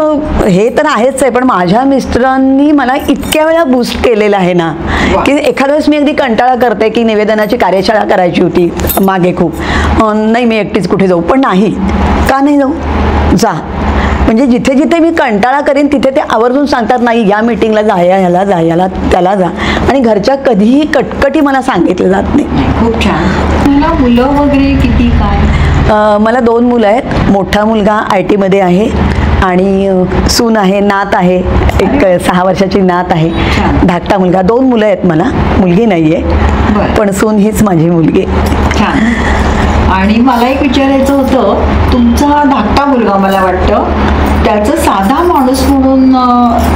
हे तर आहेच आहे, पण माझ्या मिस्टरांनी मला इतक्या वेळा बूस्ट केलेलं आहे ना, वा. की एखाद्या वेळेस मी अगदी कंटाळा करते की निवेदनाची कार्यशाळा करायची होती मागे खूप, नाही मी एकटीच कुठे जाऊ, पण नाही, का नाही जाऊ, जा. म्हणजे जिथे जिथे मी कंटाळा करीन तिथे ते आवर्जून सांगतात, नाही या मीटिंगला जा, ह्याला जा, याला त्याला जा. आणि घरच्या कधीही कटकटी मला सांगितलं जात नाही. खूप छान. तुला मुलं वगैरे किती, काय? मला 2 मुलं आहेत. मोठा मुलगा IT मध्ये आहे आणि सून आहे, नात आहे, एक 6 वर्षाची नात आहे. छान. धाकटा मुलगा. 2 मुलं आहेत मला, मुलगी नाही आहे, बरं. पण सून हीच माझी मुलगी. छान. आणि मला एक विचारायचं होतं, तुमचा धाकटा मुलगा मला वाटतं त्याचं साधा माणूस म्हणून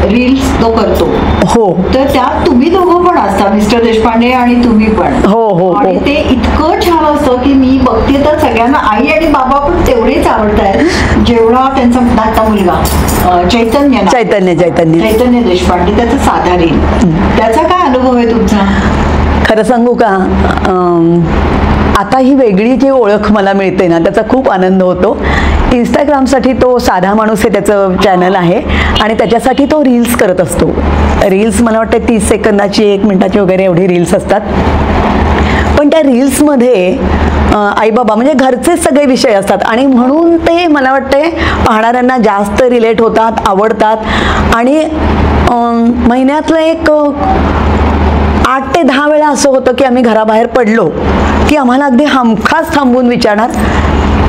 रील्स तो करतो. हो. तर त्यात तुम्ही दोघं पण असता, मिस्टर देशपांडे आणि तुम्ही पण. हो, हो, आणि हो. ते इतकं छान असतं की मी बघते तर सगळ्यांना आई आणि बाबा पण तेवढेच आवडतात जेवढा त्यांचा धाकटा मुलगा चैतन्य चैतन्य देशपांडे, त्याचा साधा रील. त्याचा काय अनुभव आहे तुमचा? खरं सांगू का, आता ही वेगळी जी ओळख मला मिळते ना, त्याचा खूप आनंद होतो. इंस्टाग्रामसाठी तो साधा माणूस हे त्याचं चॅनल आहे आणि त्याच्यासाठी तो रील्स करत असतो. रील्स मला वाटतं 30 सेकंदाची, 1 मिनिटाची वगैरे एवढी रील्स असतात. पण त्या रील्समध्ये आईबाबा म्हणजे घरचेच सगळे विषय असतात आणि म्हणून ते मला वाटते पाहणाऱ्यांना जास्त रिलेट होतात, आवडतात. आणि महिन्यातलं एक 8 ते 10 वेळा असं होतं की आम्ही घराबाहेर पडलो की आम्हाला अगदी हमखास थांबून विचारणार,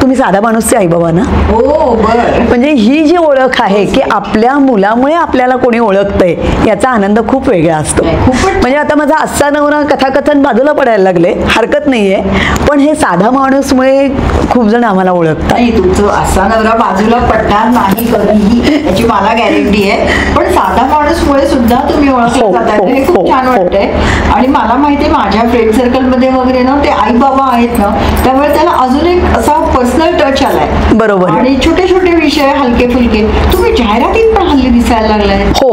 तुम्ही साधा माणूसचे आईबाबा ना. हो, बरं. म्हणजे ही जी ओळख आहे की आपल्या मुलामुळे आपल्याला कोणी ओळखतंय, याचा आनंद खूप वेगळा असतो. म्हणजे आता माझा आजचा नवरा कथाकथन बाजूला पडायला लागले, हरकत नाहीये, पण हे साधा माणूसमुळे खूप जण आम्हाला ओळखतात. नाही, तुमचं असा नवरा बाजूला पडणार नाही कधीही, याची मला गॅरंटी आहे. पण साधा माणूसमुळे सुद्धा तुम्ही ओळखलं जातात, हे खूप छान वाटतंय. आणि मला माहिती आहे माझ्या फ्रेंड सर्कलमध्ये वगैरे ना ते आई बाबा आहेत ना, त्यामुळे त्याला अजून एक असा पर्सनल टच आलाय. बरोबर. आणि छोटे छोटे विषय हलके फुलके तुम्ही जाहिरातीत पण हल्ली दिसायला लागलाय. हो.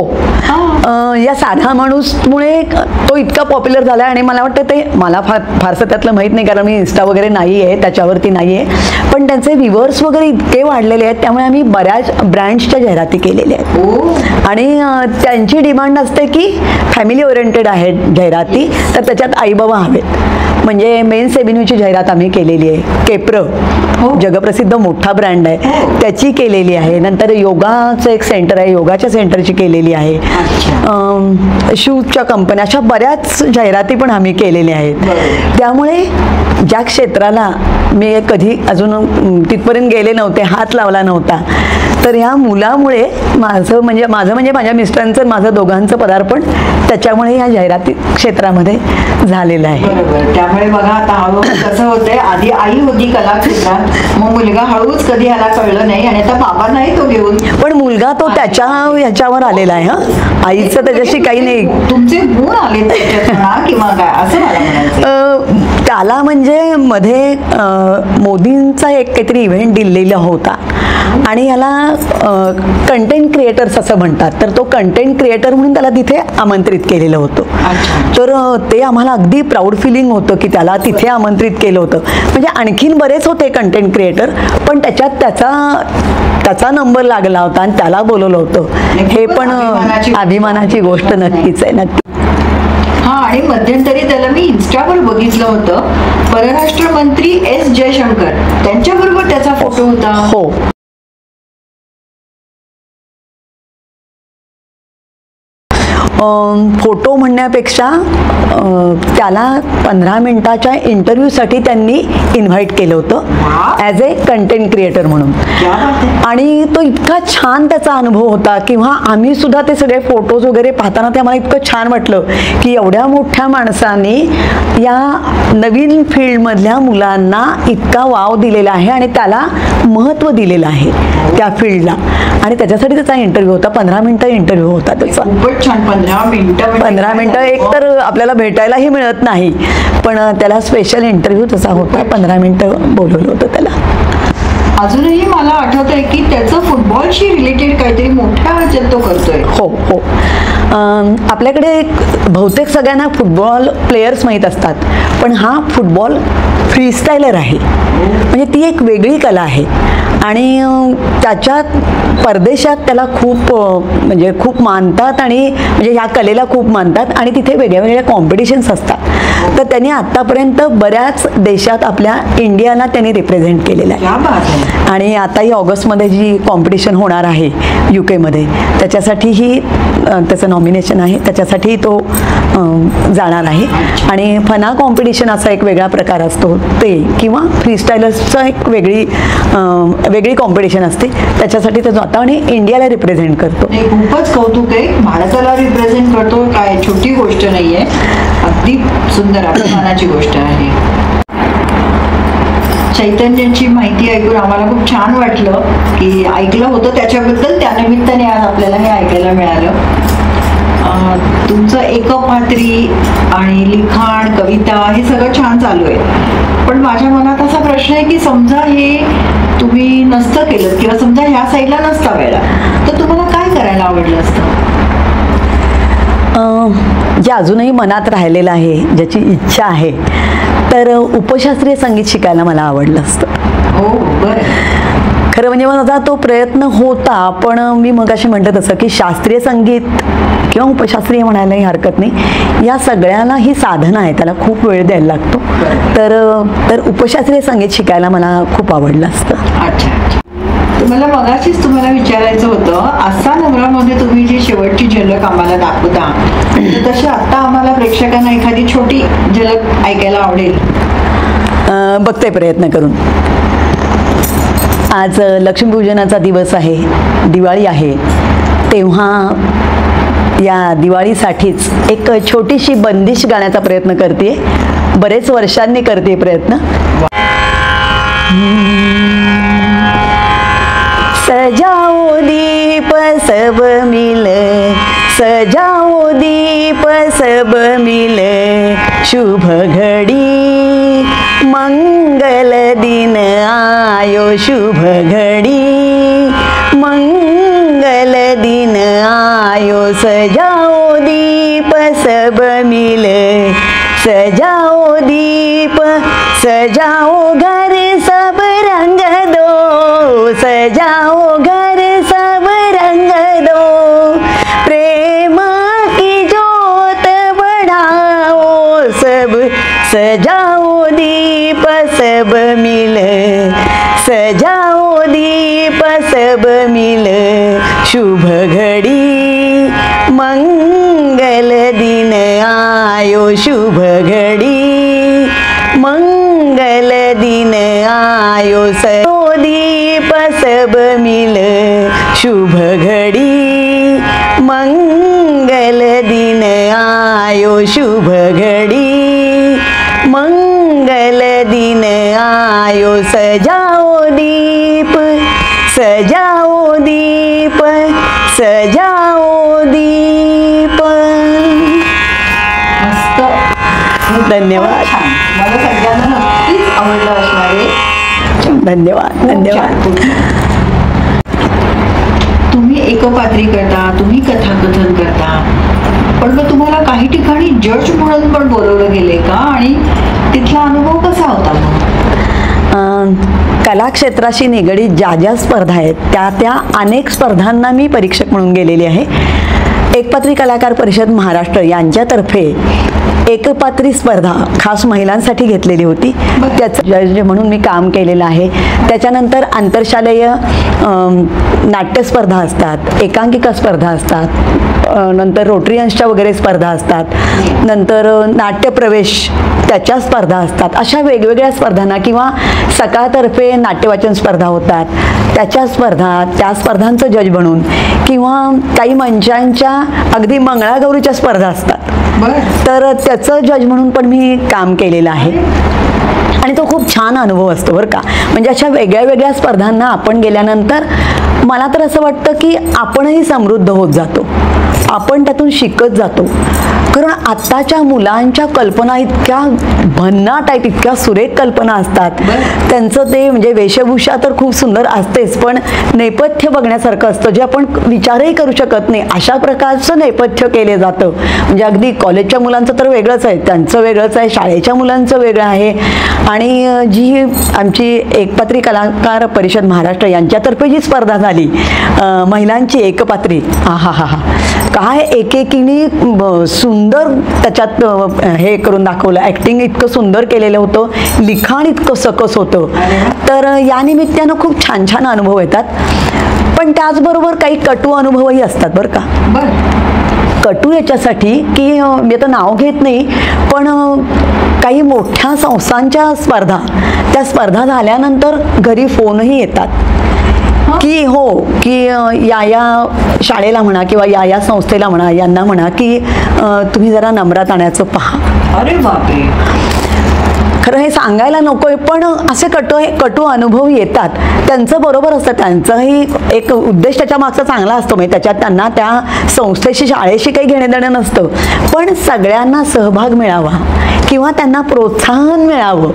या साधा माणूसमुळे तो इतका पॉप्युलर झाला आणि मला वाटतं ते मला फारसं त्यातलं माहीत नाही कारण मी इन्स्टा वगैरे नाही आहे त्याच्यावरती नाही आहे पण त्यांचे व्ह्यूअर्स वगैरे इतके वाढलेले आहेत त्यामुळे आम्ही बऱ्याच ब्रँड्सच्या जाहिराती केलेल्या आहेत. आणि त्यांची डिमांड असते की फॅमिली ओरिएंटेड आहेत जाहिराती तर त्याच्यात आईबाबा हवेत. म्हणजे मेन्स एव्हेन्यूची जाहिरात आम्ही केलेली आहे. केप्र जगप्रसिद्ध मोठा ब्रँड आहे त्याची केलेली आहे. नंतर योगाचं एक सेंटर आहे योगाच्या सेंटरची केलेली आहे. शूजच्या कंपन्या अशा बऱ्याच जाहिराती पण आम्ही केलेल्या आहेत. त्यामुळे ज्या क्षेत्राला मी कधी अजून तिथपर्यंत गेले नव्हते हात लावला नव्हता तर ह्या मुलामुळे माझं म्हणजे माझ्या मिस्टरांचं माझं दोघांचं पदार्पण त्याच्यामुळे या जाहिराती क्षेत्रामध्ये झालेलं आहे. बरोबर. त्यामुळे बघा आता हळूहळू कसं होतंय आधी आई होती कला क्षेत्रात मग मुलगा हळूच कधी ह्याला कळलं नाही आणि आता बाबा नाही तो घेऊन पण मुलगा तो त्याच्या ह्याच्यावर आलेला आहे. आईचं त्याच्याशी काही नाही. तुमचे गुण आले त्याच्यात किंवा काय असं मला म्हणायचं. त्याला म्हणजे मध्ये मोदींचा एक काहीतरी इव्हेंट दिलेला होता आणि याला कंटेंट क्रिएटर्स असं म्हणतात तर तो कंटेंट क्रिएटर म्हणून त्याला तिथे आमंत्रित केलेलं होतं. तर ते आम्हाला अगदी प्राऊड फिलिंग होतं की त्याला तिथे आमंत्रित केलं होतं. म्हणजे आणखीन बरेच होते कंटेंट क्रिएटर पण त्याच्यात त्याचा नंबर लागला होता आणि त्याला बोलवलं होतं. हे पण अभिमानाची गोष्ट नक्कीच आहे. नक्की. हा आणि मध्यंतरी त्याला मी इन्स्टावर बघितलं होतं परराष्ट्र मंत्री एस जयशंकर त्यांच्याबरोबर त्याचा फोटो होता. हो. फोटो म्हणण्यापेक्षा त्याला 15 मिनिटाच्या इंटरव्ह्यूसाठी त्यांनी इन्व्हाइट केलं होतं ॲज ए कंटेंट क्रिएटर म्हणून. आणि तो इतका छान त्याचा अनुभव होता किंवा आम्ही सुद्धा ते सगळे फोटोज वगैरे पाहताना ते आम्हाला इतकं छान वाटलं की एवढ्या मोठ्या माणसाने या नवीन फील्डमधल्या मुलांना इतका वाव दिलेला आहे आणि त्याला महत्त्व दिलेलं आहे त्या फील्डला. आणि त्याच्यासाठी त्याचा इंटरव्ह्यू होता. 15 मिनिटं इंटरव्ह्यू होता त्याचा. खूपच छान. 15 मिनिटं एक तर आपल्याला भेटायलाही मिळत नाही पण त्याला स्पेशल इंटरव्ह्यू तसा होता. 15 मिनिटं बोलवलं होतं त्याला. अजूनही मला आठवत आहे की त्याचं फुटबॉलशी रिलेटेड काहीतरी मोठ्या ह्याच्यात तो करतोय. हो हो. आपल्याकडे बहुतेक सगळ्यांना फुटबॉल प्लेयर्स माहीत असतात पण हा फुटबॉल फ्रीस्टायलर आहे. म्हणजे ती एक वेगळी कला आहे आणि त्याच्यात परदेशात त्याला खूप मानतात आणि म्हणजे ह्या कलेला खूप मानतात आणि तिथे वेगळ्या वेगळ्या कॉम्पिटिशन्स असतात. तर त्यांनी आत्तापर्यंत बऱ्याच देशात आपल्या इंडियाला त्यांनी रिप्रेझेंट केलेलं आहे. आणि आताही ऑगस्टमध्ये जी कॉम्पिटिशन होणार आहे UK त्याच्यासाठीही त्याचं नॉमिनेशन आहे त्याच्यासाठी तो जाणार आहे. आणि फना कॉम्पिटिशन असा एक वेगळा प्रकार असतो ते किंवा फ्रीस्टायलर्सचा एक वेगळी कॉम्पिटिशन असते त्याच्यासाठी तो जातो आणि इंडियाला रिप्रेझेंट करतो. खूपच कौतुक आहे. भारताला रिप्रेझेंट करतो काय छोटी गोष्ट नाहीये. अगदी सुंदर अभिमानाची गोष्ट आहे. चैतन्याची माहिती ऐकून आम्हाला खूप छान वाटलं की ऐकलं होतं त्याच्याबद्दल त्यानिमित्ताने आज आपल्याला हे ऐकायला मिळालं. तुमचं एकपात्री आणि लिखाण कविता हे सगळं छान चालू आहे पण माझ्या मनात असा प्रश्न आहे की समजा हे तुम्ही नसतं केलं किंवा समजा ह्या साईडला नसता वेळा तर तुम्हाला काय करायला आवडलं असतं. जे अजूनही मनात राहिलेलं आहे ज्याची इच्छा आहे तर उपशास्त्रीय संगीत शिकायला मला आवडलं असतं. हो बरं. खरं म्हणजे माझा तो प्रयत्न होता पण मी मगाशी म्हटलं तसं की शास्त्रीय संगीत किंवा उपशास्त्रीय म्हणायलाही हरकत नाही या सगळ्याला ही साधना आहे त्याला खूप वेळ द्यायला लागतो. तर उपशास्त्रीय संगीत शिकायला मला खूप आवडलं असतं. अच्छा. तुम्हाला मगाशीच तुम्हाला विचारायचं होतं असा नवरामध्ये तुम्ही जी शेवटची झलक आम्हाला दाखवता तशी आता आम्हाला प्रेक्षकांना एखादी छोटी झलक ऐकायला आवडेल. बघते प्रयत्न करून. आज लक्ष्मीपूजनाचा दिवस आहे दिवाळी आहे तेव्हा या दिवाळीसाठीच एक छोटीशी बंदिश गाण्याचा प्रयत्न करते. बरेच वर्षांनी करते प्रयत्न. सजाओ दीप सब मिल सजाओ दीप सब मिल शुभ घड़ी मंगल दिन आयो शुभ घड़ी, मंगल दिन आयो, सजाओ दीप सब मिल, सजाओ दीप, सजाओ घर सब रंग दो, सजाओ घर सब रंग दो, प्रेम की जोत बढ़ाओ सब, सजाओ दीप सब मिल, सजाओ दीप सब मिल, शुभ घड़ी मंगल दिन आयो, शुभ घड़ी मंगल दिन आयो, सजाओ दीप सब मिल, शुभ घड़ी मंगल दिन आयो, शुभ घड़ी मंगल दिन आयो, सजाओ दीप, सजाओ दीप, सजाओ दीप. मस्त. धन्यवाद. छान. मला सगळ्यांना नक्कीच आवडलं असणार आहे. धन्यवाद. धन्यवाद. खूप छान. तुम्ही एकपात्री करता, तुम्ही कथाकथन करता, पण मग तुम्हाला काही ठिकाणी जज म्हणून पण बोलवलं गेले का, आणि तिथला अनुभव कसा होता मग? कला क्षेत्राशी निगडीत ज्या ज्या स्पर्धा आहेत त्या अनेक स्पर्धांना मी परीक्षक म्हणून गेलेली आहे. एकपात्री कलाकार परिषद महाराष्ट्र यांच्यातर्फे एकपात्री स्पर्धा खास महिलांसाठी घेतलेली होती. त्याचं जज म्हणून मी काम केलेलं आहे. त्याच्यानंतर आंतरशालेय नाट्यस्पर्धा असतात, एकांकिका स्पर्धा असतात, नंतर रोटरियन्सच्या वगैरे स्पर्धा असतात, नंतर नाट्यप्रवेश त्याच्या स्पर्धा असतात. अशा वेगवेगळ्या स्पर्धांना, किंवा सकाळतर्फे नाट्यवाचन स्पर्धा होतात त्याच्या स्पर्धा, त्या स्पर्धांचं जज म्हणून, किंवा काही मंचांच्या अगदी मंगळागौरीच्या स्पर्धा असतात, तर त्याचं जज म्हणून पण मी काम केलेलं आहे. आणि तो खूप छान अनुभव असतो बरं का. म्हणजे अशा वेगळ्या वेगळ्या स्पर्धांना आपण गेल्यानंतर मला तर असं वाटतं की आपणही समृद्ध होत जातो, आपण त्यातून शिकत जातो. कारण आत्ताच्या मुलांच्या कल्पना इतक्या भन्नाट आहेत, इतक्या सुरेख कल्पना असतात. त्यांचं ते म्हणजे वेशभूषा तर खूप सुंदर असतेच, पण नेपथ्य बघण्यासारखं असतं जे आपण विचारही करू शकत नाही अशा प्रकारचं नेपथ्य केले जातं. म्हणजे अगदी कॉलेजच्या मुलांचं तर वेगळंच आहे, त्यांचं वेगळंच आहे, शाळेच्या मुलांचं वेगळं आहे. आणि जी आमची एकपात्री कलाकार परिषद महाराष्ट्र यांच्यातर्फे जी स्पर्धा झाली महिलांची एकपात्री, काय एकेकीने सुंदर त्याच्यात हे करून दाखवलं. ॲक्टिंग इतकं सुंदर केलेलं होतं, लिखाण इतकं सकस होतं. तर या निमित्तानं खूप छान छान अनुभव येतात. पण त्याचबरोबर काही कटू अनुभवही असतात बरं का. कटू याच्यासाठी की मी आता नाव घेत नाही, पण काही मोठ्या संस्थांच्या स्पर्धा, त्या स्पर्धा झाल्यानंतर घरी फोनही येतात की हो, की या शाळेला म्हणा किंवा या संस्थेला म्हणा, यांना म्हणा की तुम्ही जरा नम्रात आणायचं पहा. अरे बापरे. खरं हे सांगायला नकोय, पण असे कटू अनुभव येतात. त्यांचं बरोबर असतं, त्यांचाही एक उद्देश त्याच्या मागचा चांगला असतो. म्हणजे त्याच्यात त्यांना त्या संस्थेशी, शाळेशी काही घेणं देणं नसतं, पण सगळ्यांना सहभाग मिळावा किंवा त्यांना प्रोत्साहन मिळावं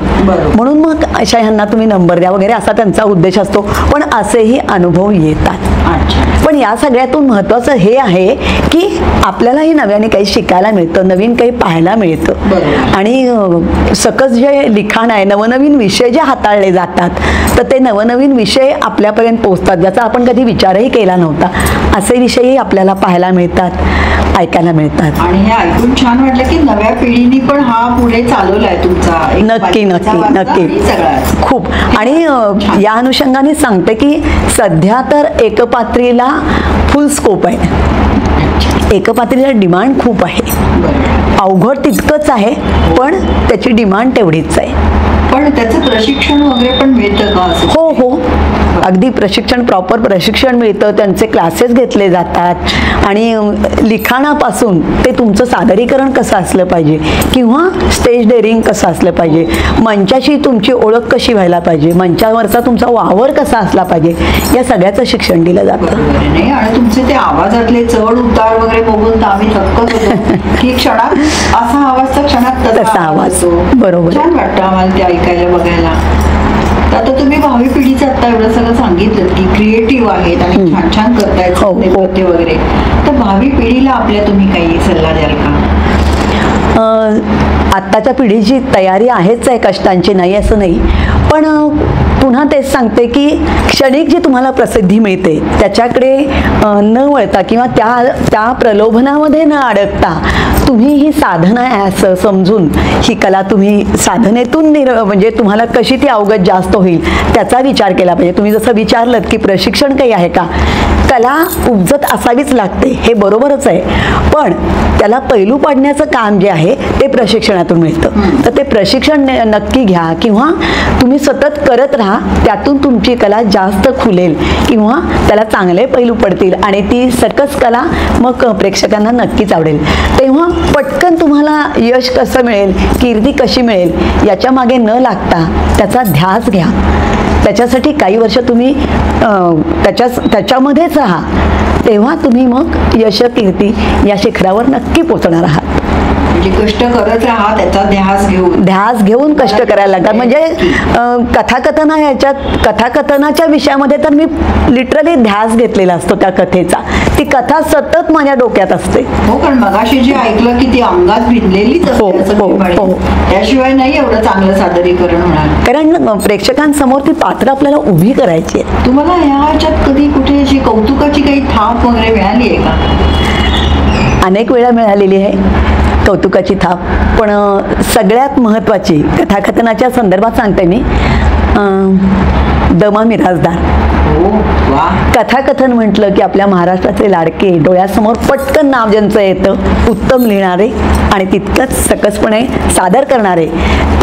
म्हणून मग अशा ह्यांना तुम्ही नंबर द्या वगैरे असा त्यांचा उद्देश असतो. पण असेही अनुभव येतात. पण या सगळ्यातून महत्त्वाचं हे आहे की आपल्यालाही नव्याने काही शिकायला मिळतं, नवीन काही पाहायला मिळतं. आणि सकस जे लिखाण आहे, नवनवीन विषय जे हाताळले जातात, तर ते नवनवीन विषय आपल्यापर्यंत पोहोचतात ज्याचा आपण कधी विचारही केला नव्हता. असे विषयही आपल्याला पाहायला मिळतात, ऐकायला मिळतात. आणि हे ऐकून छान वाटलं की नव्या पिढीने पण हा पुढे चालवलाय तुमचा. नक्की नक्की नक्की खूप. आणि या अनुषंगाने सांगते की सध्या तर एकपात्रीला फुल स्कोप आहे. एकपात्रीला डिमांड खूप आहे. अवघड तितकंच आहे, पण त्याची डिमांड तेवढीच आहे. पण त्याचं प्रशिक्षण वगैरे पण मिळतं का? हो हो, अगदी प्रशिक्षण, प्रॉपर प्रशिक्षण मिळतं. त्यांचे क्लासेस घेतले जातात. आणि लिखाणापासून ते तुमचं सादरीकरण कसं असलं पाहिजे किंवा स्टेज डेअरिंग कसं असलं पाहिजे, मंचाशी तुमची ओळख कशी व्हायला पाहिजे, मंचावरचा तुमचा वावर कसा असला पाहिजे, या सगळ्याचं शिक्षण दिलं जातं. नाही, आणि तुमचे ते आवाजातले चढ उतार वगैरे बघून तर आम्ही थक्कच होतो की क्षणात असा आवाज तर क्षणात तसा आवाज. बरोबर. छान वाटतं आम्हाला ते ऐकायला, बघायला. तर आता तुम्ही भावी पिढीचं आता एवढं सगळं सांगितलं की क्रिएटिव्ह आहेत आणि छान छान करतायत हो, हो. नृत्य वगैरे, तर भावी पिढीला आपल्या तुम्ही काही सल्ला द्याल का? आत्ताच्या पिढीची तयारी आहेच आहे, कष्टांची नाही असं नाही, पण पुन्हा तेच सांगते की क्षणिक जी तुम्हाला प्रसिद्धी मिळते त्याच्याकडे न वळता किंवा त्या प्रलोभनामध्ये न अडकता तुम्ही ही साधना आहे असं समजून ही कला तुम्ही साधनेतून म्हणजे तुम्हाला कशी ती अवगत जास्त होईल त्याचा विचार केला पाहिजे. तुम्ही जसं विचारलं की प्रशिक्षण काही आहे का, कला उपजत असावीच लागते हे बरोबरच आहे, पण त्याला पैलू पाडण्याचं काम जे आहे ते प्रशिक्षणातून मिळतं. तर ते प्रशिक्षण नक्की घ्या किंवा तुम्ही सतत करत राहा, त्यातून तुमची कला जास्त खुलेल किंवा त्याला चांगले पैलू पडतील आणि ती सर्कस कला मग प्रेक्षकांना नक्कीच आवडेल. तेव्हा पटकन तुम्हाला यश कसं मिळेल, कीर्ती कशी मिळेल याच्या मागे न लागता त्याचा ध्यास घ्या. त्याच्यासाठी काही वर्ष तुम्ही त्याच्यामध्येच राहा, तेव्हा तुम्ही मग यश कीर्ती या शिखरावर नक्की पोहोचणार आहात. म्हणजे कष्ट करत राहा, त्याचा ध्यास घेऊन कष्ट करायला लागतात. म्हणजे कथाकथनाच्या विषयामध्ये तर मी लिटरली ध्यास घेतलेला असतो त्या कथेचा. ती कथा सतत माझ्या डोक्यात असते. हो, कारण मगाशी जे ऐकलं की ती अंगात भिनलेलीच असते, त्याशिवाय नाही एवढं चांगलं सादरीकरण होणार. कारण प्रेक्षकांसमोर ती पात्र आपल्याला उभी करायची आहे. तुम्हाला ह्याच्यात कधी कुठे अशी कौतुकाची काही थाप वगैरे मिळाली आहे का? अनेक वेळा मिळालेली आहे कौतुकाची थाप, पण सगळ्यात महत्त्वाची कथाकथनाच्या संदर्भात सांगते मी, दमा मिराजदार. कथाकथन म्हटलं की आपल्या महाराष्ट्राचे लाडके, डोळ्यासमोर पटकन नाव ज्यांचं येतं, उत्तम लिहिणारे आणि तितकंच सकसपणे सादर करणारे,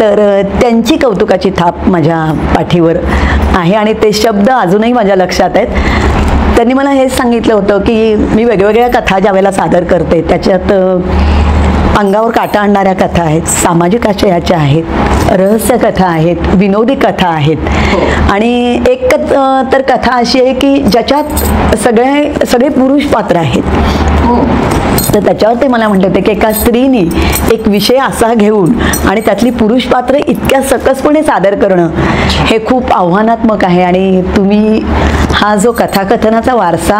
तर त्यांची कौतुकाची थाप माझ्या पाठीवर आहे आणि ते शब्द अजूनही माझ्या लक्षात आहेत. त्यांनी मला हेच सांगितलं होतं की मी वेगवेगळ्या कथा ज्या वेळेला सादर करते त्याच्यात अंगावर काटा आणणाऱ्या कथा आहेत, सामाजिक आशयाच्या आहेत, रहस्य कथा आहेत, विनोदी कथा आहेत आणि एक तर कथा अशी आहे की ज्याच्यात सगळे पुरुष पात्र आहेत. तर त्याच्यावर ते मला म्हटले होते की एका स्त्रीने एक विषय असा घेऊन आणि त्यातली पुरुष पात्र इतक्या सकसपणे सादर करणं हे खूप आव्हानात्मक आहे आणि तुम्ही हा जो कथाकथनाचा वारसा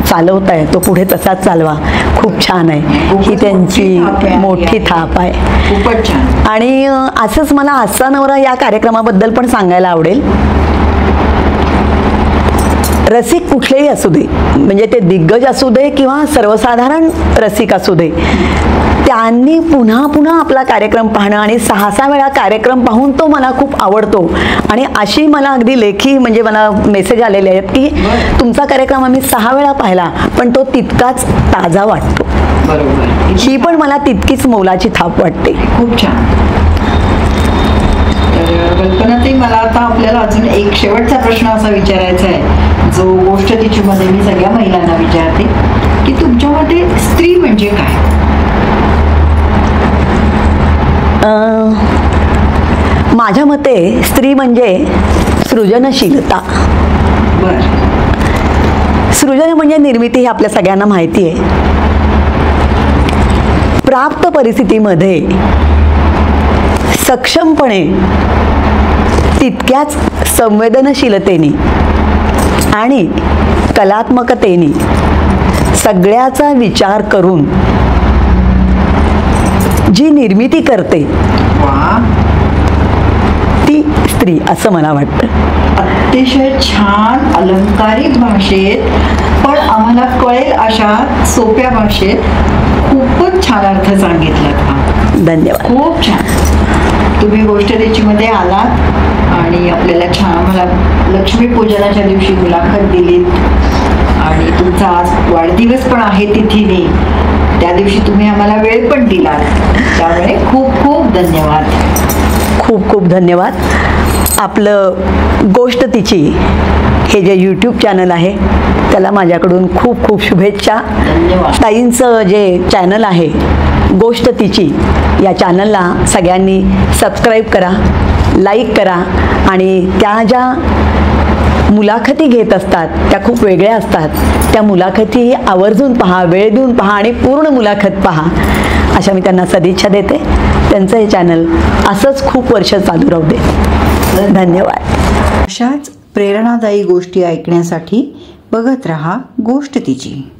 चालवताय तो पुढे तसाच चालवा. खूप छान आहे, ही त्यांची मोठी थाप आहे. खूपच छान. आणि असंच मला आजचा नवरा या कार्यक्रमाबद्दल पण सांगायला आवडेल. रसिक कुठलेही असू दे, म्हणजे ते दिग्गज असू दे किंवा सर्वसाधारण रसिक असू दे, त्यांनी पुन्हा पुन्हा आपला कार्यक्रम पाहणं आणि 6 वेळा कार्यक्रम पाहून तो मला खूप आवडतो. आणि अशी मला अगदी लेखी म्हणजे मला मेसेज आलेले आहेत की तुमचा कार्यक्रम आम्ही 6 वेळा पाहिला पण तो तितकाच ताजा वाटतो. बरोबर, ही पण मला तितकीच मोलाची थाप वाटते. खूप छान. तर कल्पनाताई, मला आता आपल्याला अजून एक शेवटचा प्रश्न असा विचारायचा आहे जो गोष्ट तिची मध्ये मी सगळ्या महिलांना विचारते की तुमच्या मते स्त्री म्हणजे काय? माझ्या मते स्त्री म्हणजे सृजनशीलता. बर. सृजन म्हणजे निर्मिती, हे आपल्या सगळ्यांना माहिती आहे. प्राप्त परिस्थितीमध्ये सक्षमपणे तितक्याच संवेदनशीलतेने आणि कलात्मकतेने सगळ्याचा विचार करून जी निर्मिती करते ती स्त्री असं मला वाटतं. अतिशय छान अलंकारिक भाषेत पण आम्हाला कळेल अशा सोप्या भाषेत खूपच छान अर्थ सांगितला. धन्यवाद. खूप छान. तुम्ही गोष्ट मध्ये आलात आणि आपल्याला छान आम्हाला लक्ष्मीपूजनाच्या दिवशी मुलाखत दिलीत आणि तुमचा आज वाढदिवस पण आहे तिथीने, त्या दिवशी तुम्ही आम्हाला वेळ पण दिलात, त्यामुळे खूप खूप धन्यवाद. खूप खूप धन्यवाद. आपलं गोष्ट तिची हे जे यूट्यूब चॅनल आहे त्याला माझ्याकडून खूप खूप शुभेच्छा. धन्यवाद. ताईंचं जे चॅनल आहे गोष्ट तिची, या चॅनलला सगळ्यांनी सबस्क्राईब करा, लाईक करा आणि त्या ज्या मुलाखती घेत असतात त्या खूप वेगळ्या असतात. त्या मुलाखती आवर्जून पहा, वेळ देऊन पहा आणि पूर्ण मुलाखत पहा, अशा मी त्यांना सदिच्छा देते. त्यांचं हे चॅनल असंच खूप वर्ष चालू राहू दे. धन्यवाद. अशाच प्रेरणादायी गोष्टी ऐकण्यासाठी बघत रहा गोष्ट तिची.